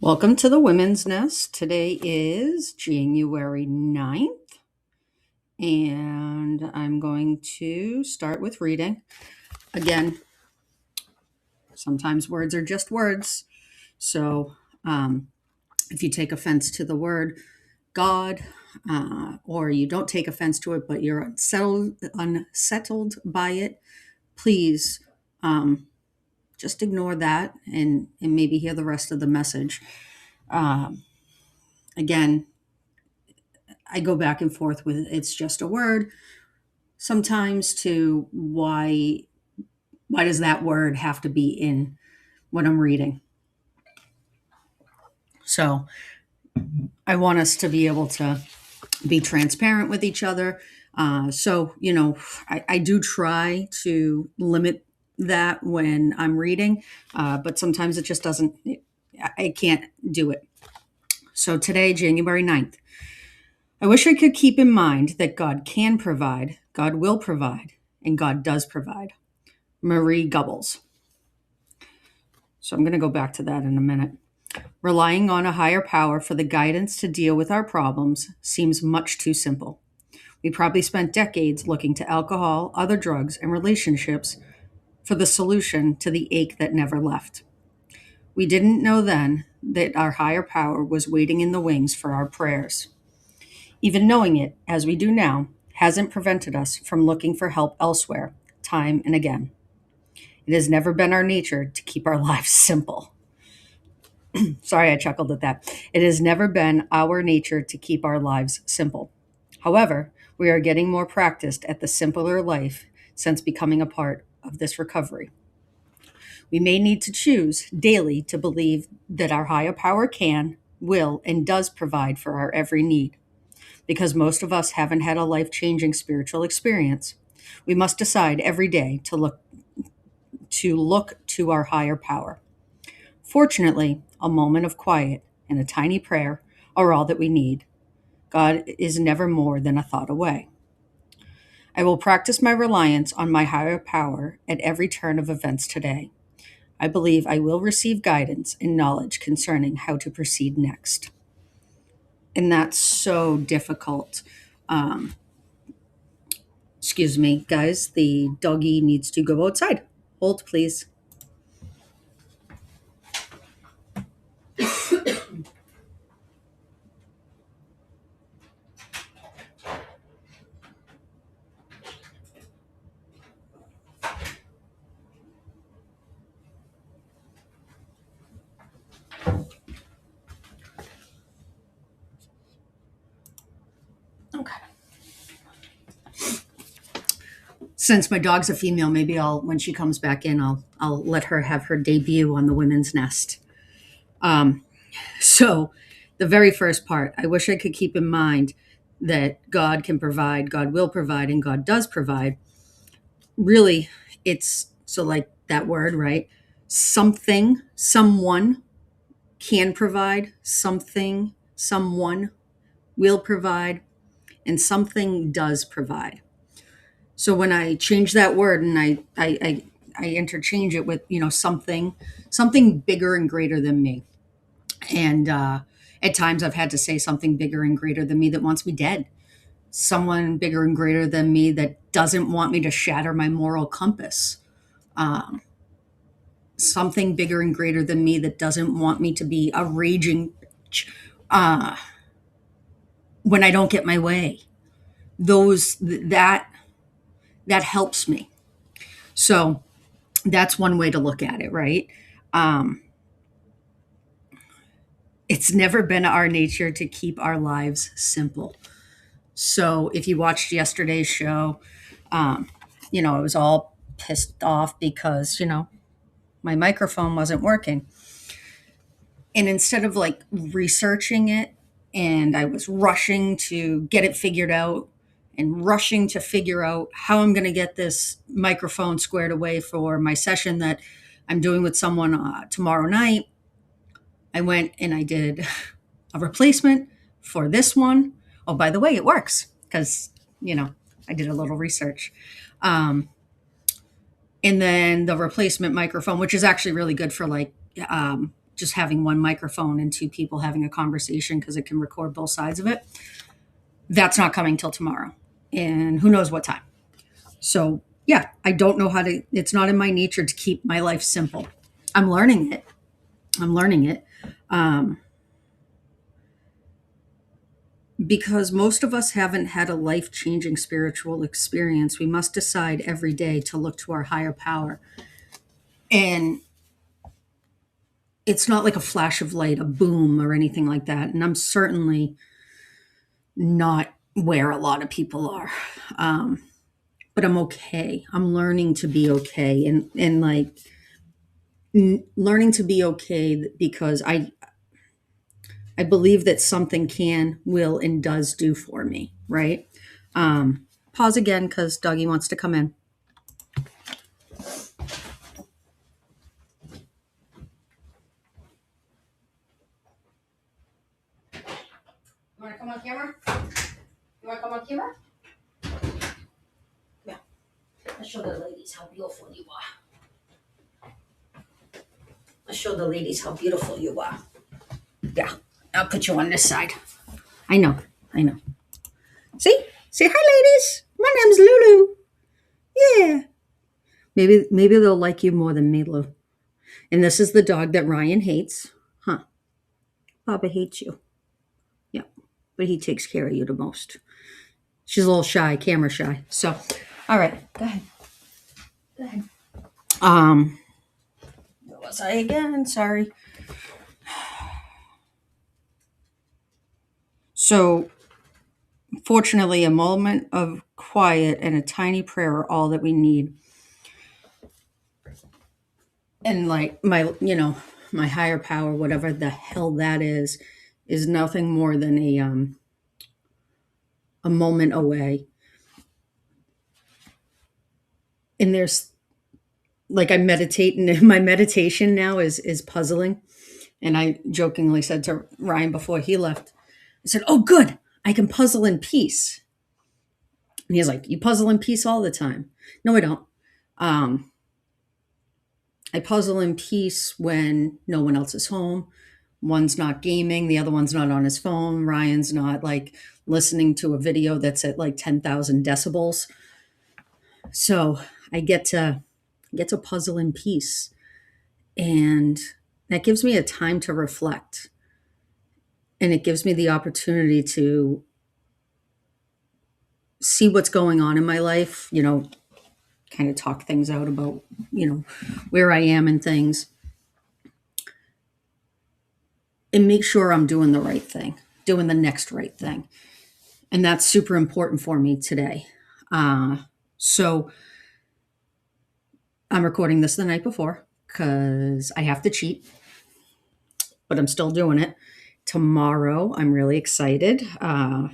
Welcome to the Women's Nest. Today is January 9th, and I'm going to start with reading. Again, sometimes words are just words. So if you take offense to the word God, or you don't take offense to it, but you're unsettled by it, please just ignore that and maybe hear the rest of the message. Again, I go back and forth with it's just a word sometimes to why does that word have to be in what I'm reading. So I want us to be able to be transparent with each other. I do try to limit that when I'm reading, but sometimes it just doesn't, I can't do it. So today, January 9th, I wish I could keep in mind that God can provide, God will provide, and God does provide. Marie Gubbles. So I'm going to go back to that in a minute. Relying on a higher power for the guidance to deal with our problems seems much too simple. We probably spent decades looking to alcohol, other drugs, and relationships for the solution to the ache that never left. We didn't know then that our higher power was waiting in the wings for our prayers. Even knowing it, as we do now, hasn't prevented us from looking for help elsewhere, time and again. It has never been our nature to keep our lives simple. Sorry, I chuckled at that. It has never been our nature to keep our lives simple. However, we are getting more practiced at the simpler life since becoming a part of this recovery. We may need to choose daily to believe that our higher power can, will, and does provide for our every need. Because most of us haven't had a life-changing spiritual experience, we must decide every day to look to our higher power. Fortunately, a moment of quiet and a tiny prayer are all that we need. God is never more than a thought away. I will practice my reliance on my higher power at every turn of events today. I believe I will receive guidance and knowledge concerning how to proceed next. And that's so difficult. Excuse me, guys, the doggy needs to go outside. Hold, please. Okay. Since my dog's a female, maybe when she comes back in, I'll let her have her debut on the Women's Nest. So, the very first part, I wish I could keep in mind that God can provide, God will provide, and God does provide. Really, it's so like that word, right? Something, someone can provide, something, someone will provide, and something does provide. So when I change that word and I interchange it with something bigger and greater than me, and at times I've had to say something bigger and greater than me that wants me dead, someone bigger and greater than me that doesn't want me to shatter my moral compass, um, something bigger and greater than me that doesn't want me to be a raging uh, when I don't get my way. That helps me. So that's one way to look at it, right? Um, it's never been our nature to keep our lives simple. So if you watched yesterday's show, um, I was all pissed off because, my microphone wasn't working. And instead of like researching it, and I was rushing to get it figured out and rushing to figure out how I'm going to get this microphone squared away for my session that I'm doing with someone tomorrow night, I went and I did a replacement for this one. Oh, by the way, it works because, I did a little research. Um, and then the replacement microphone, which is actually really good for like just having one microphone and two people having a conversation because it can record both sides of it. That's not coming till tomorrow. And who knows what time. So, yeah, I don't know how to, it's not in my nature to keep my life simple. I'm learning it. Um, because most of us haven't had a life changing spiritual experience. We must decide every day to look to our higher power. And it's not like a flash of light, a boom, or anything like that. And I'm certainly not where a lot of people are. But I'm okay. I'm learning to be okay. And like, learning to be okay because I believe that something can, will, and does do for me, right? Pause again because Dougie wants to come in. You want to come on camera? You want to come on camera? Yeah. Let's show the ladies how beautiful you are. Let's show the ladies how beautiful you are. Yeah. I'll put you on this side. I know. See? Say hi, ladies. My name's Lulu. Yeah. Maybe they'll like you more than me, Lou. And this is the dog that Ryan hates. Huh. Papa hates you. Yeah. But he takes care of you the most. She's a little shy, camera shy. So, all right. Go ahead. Where was I again? Sorry. So, fortunately, a moment of quiet and a tiny prayer are all that we need. And like my higher power, whatever the hell that is nothing more than a moment away. And there's like I meditate, and my meditation now is puzzling. And I jokingly said to Ryan before he left, I said, "Oh, good, I can puzzle in peace." And he's like, "You puzzle in peace all the time." No, I don't. I puzzle in peace when no one else is home. One's not gaming, the other one's not on his phone. Ryan's not like listening to a video that's at like 10,000 decibels. So I get to puzzle in peace. And that gives me a time to reflect. And it gives me the opportunity to see what's going on in my life, kind of talk things out about, where I am and things. And make sure I'm doing the right thing, doing the next right thing. And that's super important for me today. So I'm recording this the night before because I have to cheat, but I'm still doing it. Tomorrow, I'm really excited. I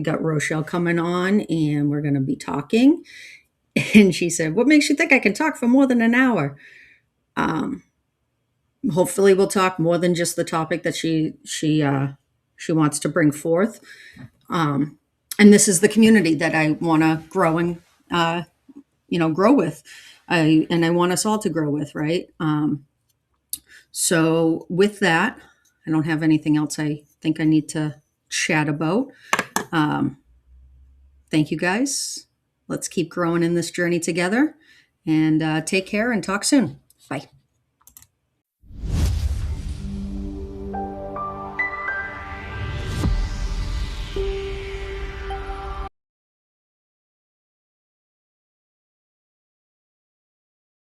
got Rochelle coming on and we're going to be talking. And she said, "What makes you think I can talk for more than an hour?" Hopefully we'll talk more than just the topic that she wants to bring forth. And this is the community that I want to grow and, grow with. I want us all to grow with, right? So with that, I don't have anything else I think I need to chat about. Thank you guys. Let's keep growing in this journey together, and take care and talk soon. Bye.